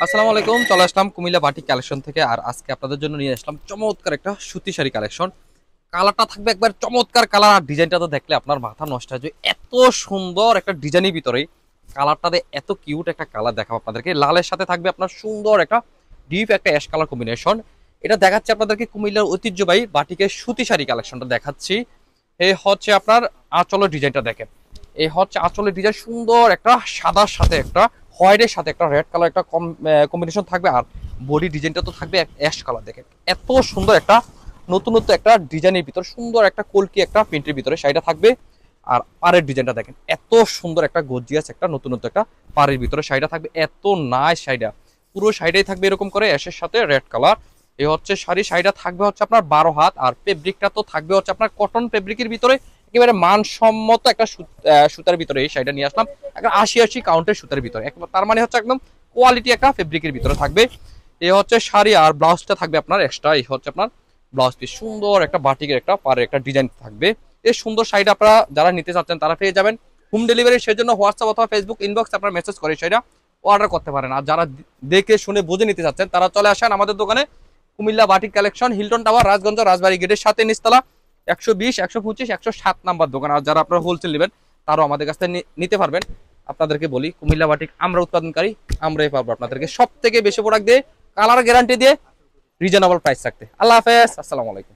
আসসালামু আলাইকুম। চলে আসলাম কুমিল্লা বাটিক কালেকশন থেকে। আর আজকে আপনাদের জন্য নিয়ে আসলাম চমৎকার একটা সুতি শাড়ি কালেকশন। কালারটা থাকবে একবার চমৎকার কালার, আর ডিজাইনটা তো দেখলে আপনার মাথা নষ্ট হয়ে যাবে। এত সুন্দর একটা ডিজাইনের ভিতরে কালারটাতে এত কিউট একটা কালার দেখাবো আপনাদেরকে। লালের সাথে থাকবে আপনার সুন্দর একটা ডিপ একটা অ্যাশ কালার কম্বিনেশন। এটা দেখাচ্ছি আপনাদেরকে কুমিল্লার ঐতিহ্যবাহী বাটিকের সুতি শাড়ি কালেকশনটা দেখাচ্ছি। এই হচ্ছে আপনার আঁচলের ডিজাইনটা দেখেন। এই হচ্ছে আঁচলের ডিজাইন, সুন্দর একটা সাদার সাথে একটা হোয়াইটের সাথে একটা রেড কালার একটা কম্বিনেশন থাকবে। আর বডি ডিজাইনটা তো থাকবে অ্যাশ কালার। দেখেন এত সুন্দর একটা নতুনত্ব একটা ডিজাইনের ভিতর সুন্দর একটা কলকি একটা প্রিন্টের ভিতরে শাড়িটা থাকবে। আর পাড়ের ডিজাইনটা দেখেন এত সুন্দর একটা গর্জিয়াস একটা নতুনত্ব একটা পাড়ের ভিতরে শাড়িটা থাকবে। এত নাইস শাড়িটা, পুরো শাড়িটাই থাকবে এরকম করে অ্যাশের সাথে রেড কালার। এই হচ্ছে শাড়িটা থাকবে হচ্ছে আপনার 12 হাত। আর ফেব্রিকটা তো থাকবে হচ্ছে আপনার কটন ফেব্রিকের ভিতরে, একেবারে মানসম্মত একটা সুতার ভিতরে এই শাড়িটা নিয়ে আসলাম। একটা 80 কাউন্টের সুতার ভিতরে, তার মানে হচ্ছে একদম কোয়ালিটি একটা ফেব্রিকের ভিতরে থাকবে। এই হচ্ছে শাড়ি, আর ব্লাউজটা থাকবে আপনার এক্সট্রা। এই হচ্ছে আপনার ব্লাউজ পিস, সুন্দর একটা বাটিকের একটা পাড়ের একটা ডিজাইন থাকবে। এই সুন্দর শাড়িটা আপনারা যারা নিতে চাচ্ছেন তারা পেয়ে যাবেন হোম ডেলিভারি। সেজন্য হোয়াটসঅ্যাপ অথবা ফেসবুক ইনবক্স আপনারা মেসেজ করে সেটা অর্ডার করতে পারেন। আর যারা দেখে শুনে বুঝে নিতে চাচ্ছেন তারা চলে আসেন আমাদের দোকানে, Comilla batik collection, Hilton tower, Rajganj, Rajbari গেটের সাথে নিচতলা, 120, 125, 107 নাম্বার দোকান। আর যারা আপনারা হোলসেল নেবেন তারাও আমাদের কাছ থেকে নিতে পারবেন। আপনাদেরকে বলি কুমিল্লা বাটিক আমরা উৎপাদনকারী, আমরাই পারবো আপনাদেরকে সব থেকে বেশি প্রোডাক্ট দিয়ে, কালার গ্যারান্টি দিয়ে, রিজনেবল প্রাইস থাকতে। আল্লাহ হাফেজ, আসসালামু আলাইকুম।